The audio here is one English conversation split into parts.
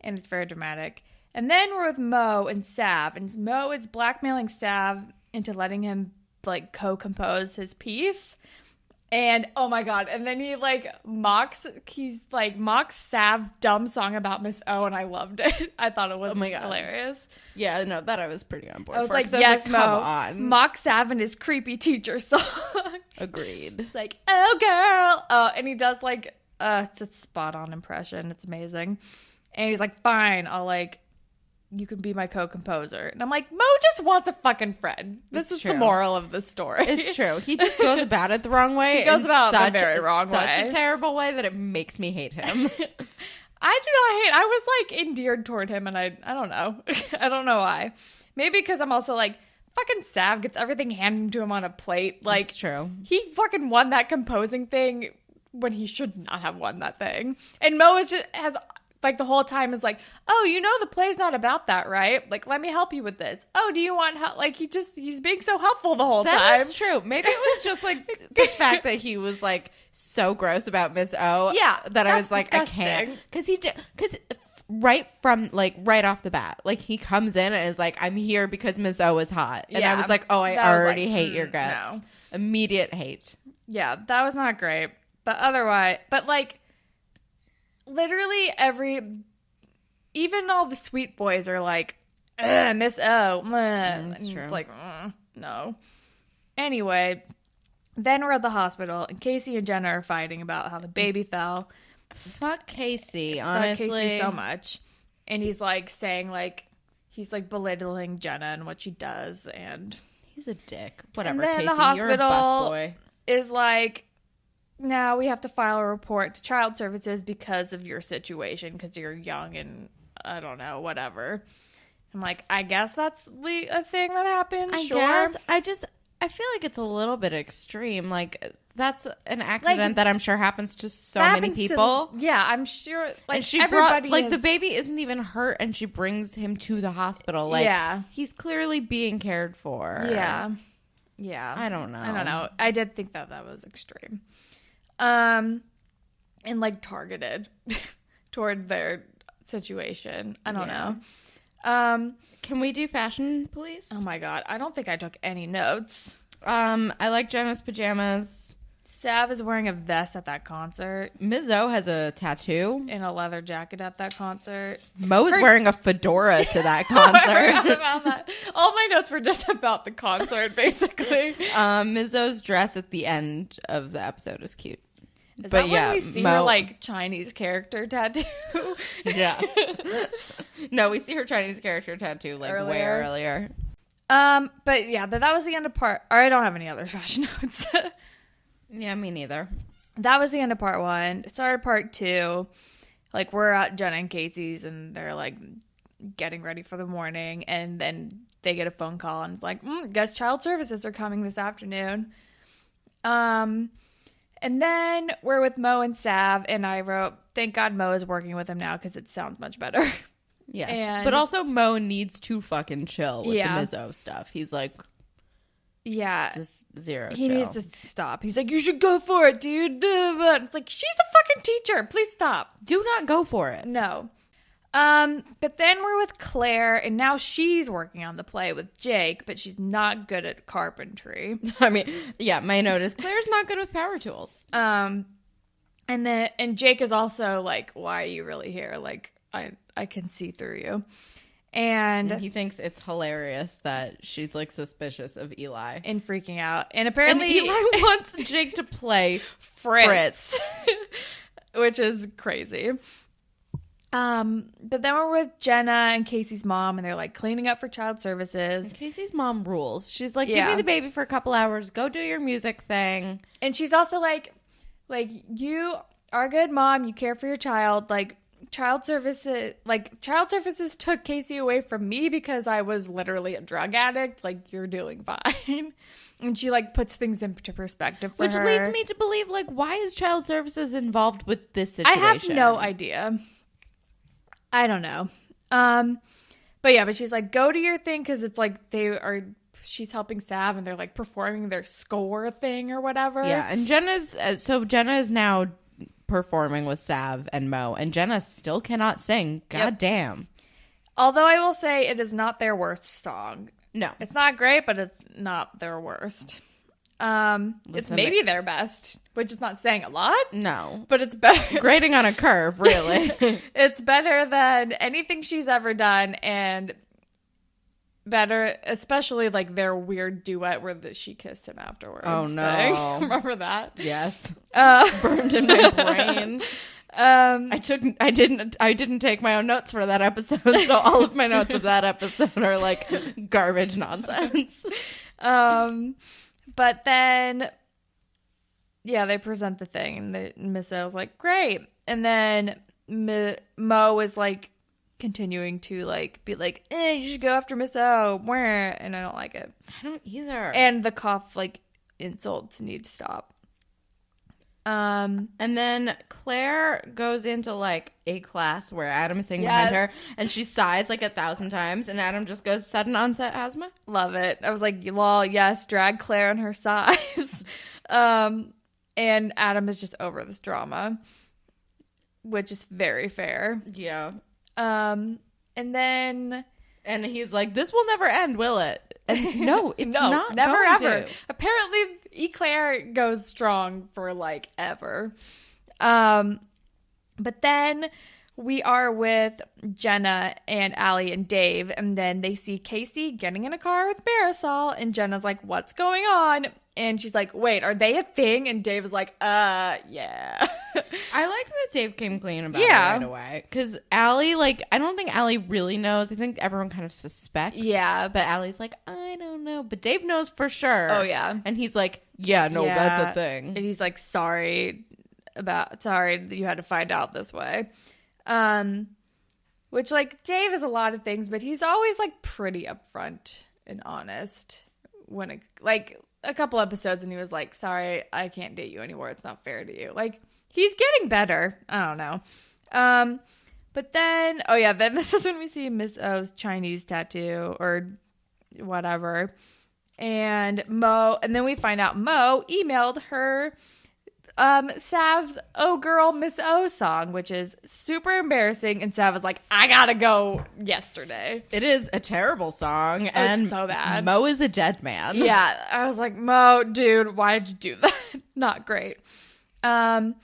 and it's very dramatic. And then we're with Mo and Sav, and Mo is blackmailing Sav into letting him like co-compose his piece. And oh my god, and then he mocks Sav's dumb song about Miss O, and I loved it. I thought it was hilarious. Yeah, no, that I was pretty on board. I was like, yes, Mo, come on. Mock Sav and his creepy teacher song. Agreed. It's like, oh girl, oh, and he does it's a spot on impression. It's amazing. And he's like, fine, I'll you can be my co-composer. And I'm like, Mo just wants a fucking friend. This is true. The moral of the story. It's true. He just goes about it the wrong way. He goes about it the very wrong way. Such a terrible way that it makes me hate him. I do not hate. I was endeared toward him, and I don't know. I don't know why. Maybe because I'm also fucking Sav gets everything handed to him on a plate. It's true. He fucking won that composing thing when he should not have won that thing. And Mo has the whole time is oh, the play's not about that, right? Let me help you with this. Oh, do you want help? He's being so helpful the whole time. That's true. Maybe it was just the fact that he was so gross about Miss O. Yeah, that I was disgusting. I can't. Because right off the bat, he comes in and is I'm here because Miss O is hot. And I was oh, I already hate your guts. No. Immediate hate. Yeah, that was not great. But otherwise, literally even all the sweet boys are Miss O. That's true. It's no. Anyway, then we're at the hospital, and Casey and Jenna are fighting about how the baby fell. Fuck Casey, honestly. Fuck Casey so much. And he's saying he's belittling Jenna and what she does, and he's a dick. Whatever, and then Casey, the hospital you're a busboy. Is now we have to file a report to child services because of your situation, because you're young and I don't know, whatever. I'm I guess that's a thing that happens. I sure. guess. I feel it's a little bit extreme. That's an accident that I'm sure happens to so many people. Yeah, I'm sure. And she everybody brought, the baby isn't even hurt, and she brings him to the hospital. Yeah, he's clearly being cared for. Yeah. I don't know. I did think that was extreme. And targeted toward their situation. I don't know. Can we do fashion, please? Oh my god, I don't think I took any notes. I like Jenna's pajamas. Sav is wearing a vest at that concert. Ms. O has a tattoo. In a leather jacket at that concert. Mo is wearing a fedora to that concert. I forgot about that. All my notes were just about the concert, basically. Ms. O's dress at the end of the episode is cute. Is that when we see her Chinese character tattoo? Yeah. No, we see her Chinese character tattoo way earlier. But yeah, that was the end of part. Or I don't have any other fashion notes. Yeah, me neither. That was the end of part one. It started part two. We're at Jenna and Casey's, and they're getting ready for the morning, and then they get a phone call, and it's guess child services are coming this afternoon. And then we're with Mo and Sav, and I wrote, thank God Mo is working with him now because it sounds much better. Yes. But also Mo needs to fucking chill with the Mizzo stuff. He's yeah. Just zero He chill. needs to stop. He's you should go for it, dude. It's she's a fucking teacher. Please stop. Do not go for it. No. But then we're with Claire, and now she's working on the play with Jake, but she's not good at carpentry. I mean, yeah, my note is Claire's not good with power tools. And Jake is also why are you really here? I can see through you. And he thinks it's hilarious that she's suspicious of Eli. And freaking out. And apparently Eli wants Jake to play Fritz. Which is crazy. But then we're with Jenna and Casey's mom, and they're cleaning up for child services. And Casey's mom rules. She's give me the baby for a couple hours. Go do your music thing. And she's also you are a good mom. You care for your child. Child services took Casey away from me because I was literally a drug addict. You're doing fine. And she puts things into perspective for her. Which leads me to believe why is child services involved with this situation? I have no idea. I don't know. But she's go to your thing because it's she's helping Sav and they're performing their score thing or whatever. Yeah, and Jenna is now performing with Sav and Mo, and Jenna still cannot sing. God damn. Although I will say it is not their worst song. No. It's not great, but it's not their worst. It's maybe their best, which is not saying a lot. No. But it's better. Grading on a curve, really. It's better than anything she's ever done, and better, especially like their weird duet where she kissed him afterwards. Oh, no. Remember that? Yes. Burned in my brain. I didn't take my own notes for that episode, so all of my notes of that episode are like garbage nonsense. But then, yeah, they present the thing, and Miss O's like, great. And then Mo is like continuing to like be like, you should go after Miss O. Where? And I don't like it. I don't either. And the cough like insults need to stop. And then Claire goes into like a class where Adam is sitting behind her, and she sighs like 1,000 times, and Adam just goes, sudden onset asthma. Love it. I was like, lol, yes, drag Claire on her sighs. And Adam is just over this drama, which is very fair. Yeah. And he's like, this will never end, will it? And no, it's not. Never going ever. to. Apparently, Eclare goes strong for like ever. But then we are with Jenna and Allie and Dave, and then they see Casey getting in a car with Marisol, and Jenna's like, what's going on? And she's like, wait, are they a thing? And Dave is like, yeah. I liked that Dave came clean about it right away. Because Allie, like, I don't think Allie really knows. I think everyone kind of suspects. Yeah. But Allie's like, I don't know. But Dave knows for sure. Oh, yeah. And he's like, that's a thing. And he's like, sorry that you had to find out this way. Which, like, Dave is a lot of things, but he's always, like, pretty upfront and honest when it, like, a couple episodes and he was like, sorry, I can't date you anymore. It's not fair to you. Like, he's getting better. I don't know. But then, then this is when we see Miss O's Chinese tattoo or whatever. And then we find out Mo emailed her Sav's Oh Girl Miss O song, which is super embarrassing, and Sav is like, I gotta go yesterday. It is a terrible song, and it's so bad. Mo is a dead man. Yeah, I was like, Mo, dude, why did you do that? Not great. And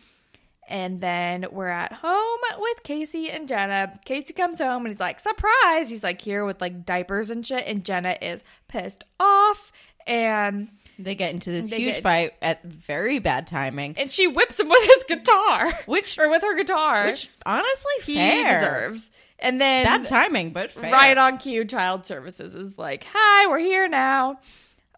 then we're at home with Casey and Jenna. Casey comes home and he's like, surprise! He's like here with like diapers and shit, and Jenna is pissed off, and they get into this huge fight at very bad timing. And she whips him with his guitar. With her guitar. Which, honestly, he fair. deserves. And then... bad timing, but fair. Right on cue, Child Services is like, hi, we're here now.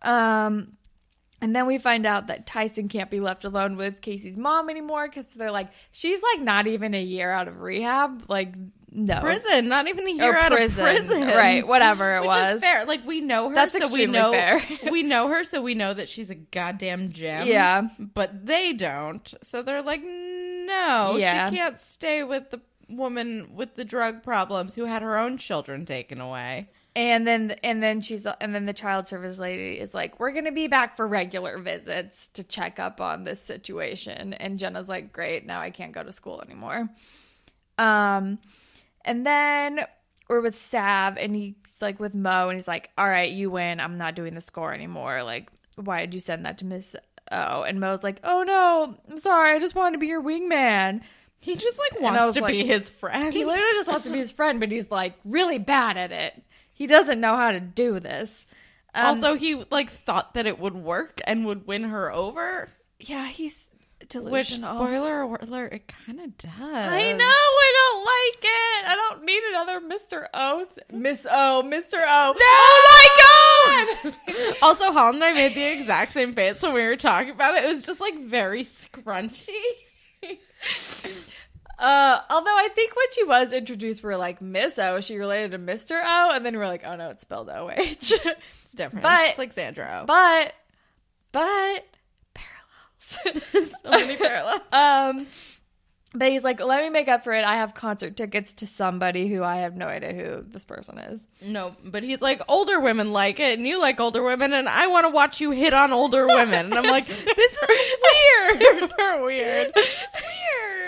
And then we find out that Tyson can't be left alone with Casey's mom anymore because they're like, she's like not even a year out of rehab. Like, no. Prison, not even a year out of prison. Right, whatever it was. Which is fair. Like, we know her, That's so extremely we know fair. We know her, so we know that she's a goddamn gem. Yeah. But they don't. So they're like, no, she can't stay with the woman with the drug problems who had her own children taken away. And then the child service lady is like, we're going to be back for regular visits to check up on this situation. And Jenna's like, great, now I can't go to school anymore. And then we're with Sav, and he's like with Mo, and he's like, all right, you win. I'm not doing the score anymore. Like, why did you send that to Miss O? And Mo's like, oh no, I'm sorry. I just wanted to be your wingman. He just like wants to be his friend. He literally just wants to be his friend, but he's like really bad at it. He doesn't know how to do this. Also, he like thought that it would work and would win her over. Yeah, he's delusional. Which, spoiler alert, it kind of does. I know, I don't like it. I don't need another Mr. O. Miss O, Mr. O. No! Oh my God! Also, Holland and I made the exact same face when we were talking about it. It was just like very scrunchy. Although I think when she was introduced, we were like, Miss O, she related to Mr. O, and then we were like, oh no, it's spelled O-H. It's different. But it's like Sandra O. But parallels. So many parallels. But he's like, let me make up for it. I have concert tickets to somebody who I have no idea who this person is. No, but he's like, older women like it, and you like older women, and I want to watch you hit on older women. And I'm like, this is weird. Super weird. It's weird.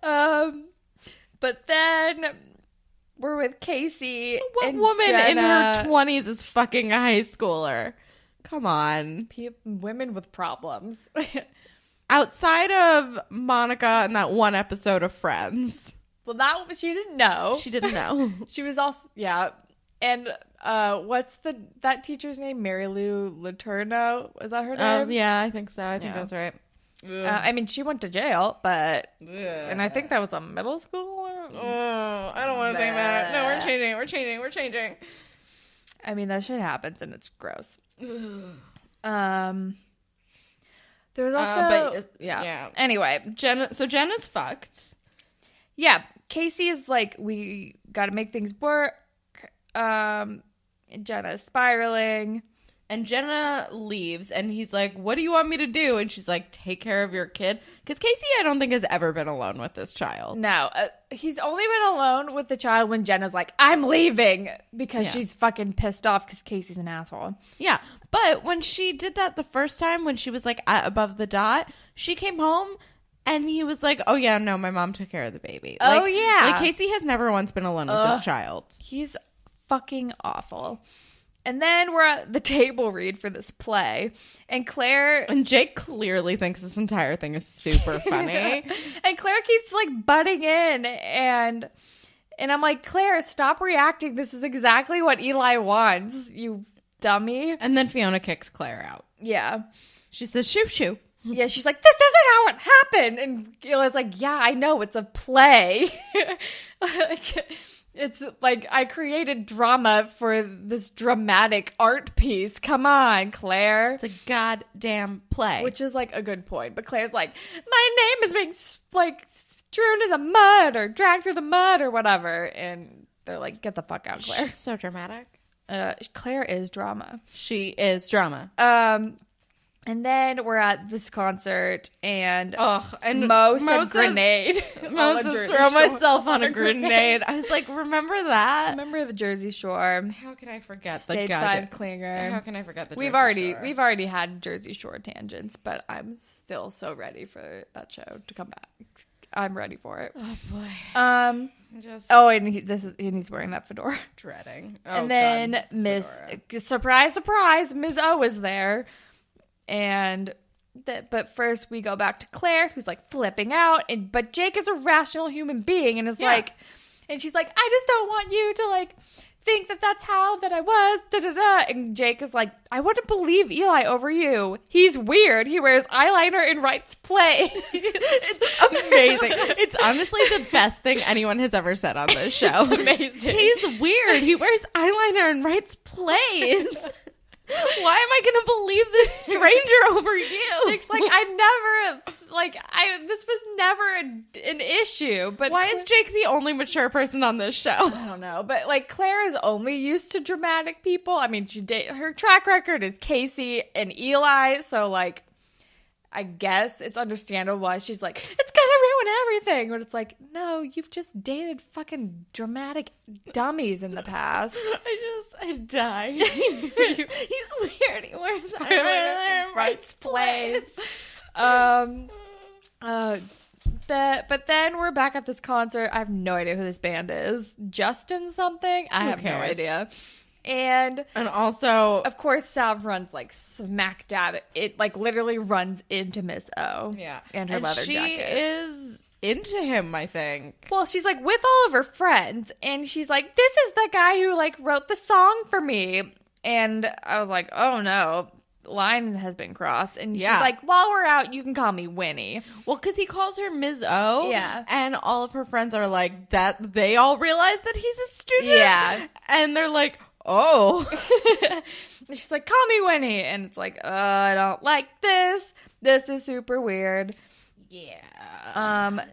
But then we're with Casey. What and woman Jenna. in her 20s is fucking a high schooler? Come on. Women with problems. Outside of Monica and that one episode of Friends. Well, that she didn't know. She didn't know. She was also, yeah. And what's that teacher's name? Mary Lou Letourneau? Is that her name? Yeah, I think so. I think that's right. I mean, she went to jail, but... And I think that was a middle school? I don't want to think about it. No, we're changing. I mean, that shit happens, and it's gross. There's also... yeah. Anyway. Jenna's fucked. Yeah. Casey is like, we got to make things work. Jenna's spiraling. And Jenna leaves, and he's like, what do you want me to do? And she's like, take care of your kid. Because Casey, I don't think, has ever been alone with this child. No. He's only been alone with the child when Jenna's like, I'm leaving. Because she's fucking pissed off because Casey's an asshole. Yeah. But when she did that the first time, when she was like at above the dot, she came home, and he was like, oh, yeah, no, my mom took care of the baby. Oh, yeah. Like, Casey has never once been alone with this child. He's fucking awful. And then we're at the table read for this play. And Claire... And Jake clearly thinks this entire thing is super funny. And Claire keeps, like, butting in. And I'm like, Claire, stop reacting. This is exactly what Eli wants, you dummy. And then Fiona kicks Claire out. Yeah. She says, shoo, shoo. Yeah, she's like, this isn't how it happened. And Eli's like, yeah, I know. It's a play. It's like, I created drama for this dramatic art piece. Come on, Claire. It's a goddamn play. Which is, like, a good point. But Claire's like, my name is being, like, strewn in the mud or dragged through the mud or whatever. And they're like, get the fuck out, Claire. She's so dramatic. Claire is drama. She is drama. And then we're at this concert, and Mo said grenade. Mo says, throw myself on a grenade. I was like, remember that? Remember the Jersey Shore. How can I forget Stage 5 clinger. How can I forget the Jersey Shore? We've already had Jersey Shore tangents, but I'm still so ready for that show to come back. I'm ready for it. Oh boy. And he's wearing that fedora. Dreading. And then surprise, Ms. O is there. But first we go back to Claire, who's like flipping out, but Jake is a rational human being and is like, and she's like, I just don't want you to like think that that's how that I was, and Jake is like, I wouldn't believe Eli over you. He's weird. He wears eyeliner and writes plays. It's amazing. It's honestly the best thing anyone has ever said on this show. It's amazing. He's weird. He wears eyeliner and writes plays. Why am I going to believe this stranger over you? Jake's like, this was never an issue. But why is Jake the only mature person on this show? I don't know. But like, Claire is only used to dramatic people. I mean, her track record is Casey and Eli. So like, I guess it's understandable why she's like, it's going to ruin everything. But it's like, no, you've just dated fucking dramatic dummies in the past. I die. He's weird. He wears eyeliner and writes plays. But then we're back at this concert. I have no idea who this band is. Justin something? I have no idea. And also, of course, Sav runs like smack dab. It like literally runs into Miss O. Yeah. And her leather jacket. She is into him, I think. Well, she's like with all of her friends, and she's like, this is the guy who like wrote the song for me. And I was like, oh no, line has been crossed. And she's like, while we're out, you can call me Winnie. Well, because he calls her Ms. O. Yeah. And all of her friends are like, that they all realize that he's a student. Yeah. And they're like, oh. And she's like, call me Winnie. And it's like, I don't like this. This is super weird. Yeah.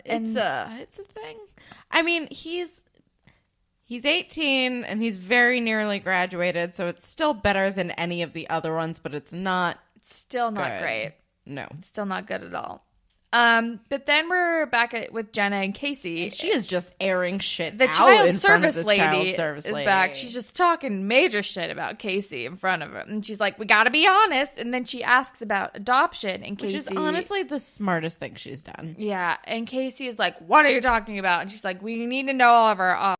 It's a thing. I mean, he's 18 and he's very nearly graduated, so it's still better than any of the other ones, but it's still not great. No. It's still not good at all. But then we're back with Jenna and Casey. And she is just airing shit the out child in front of service this lady child service is lady. back. She's just talking major shit about Casey in front of him. And she's like, we got to be honest. And then she asks about adoption. And Casey, which is honestly the smartest thing she's done. Yeah. And Casey is like, what are you talking about? And she's like, we need to know all of our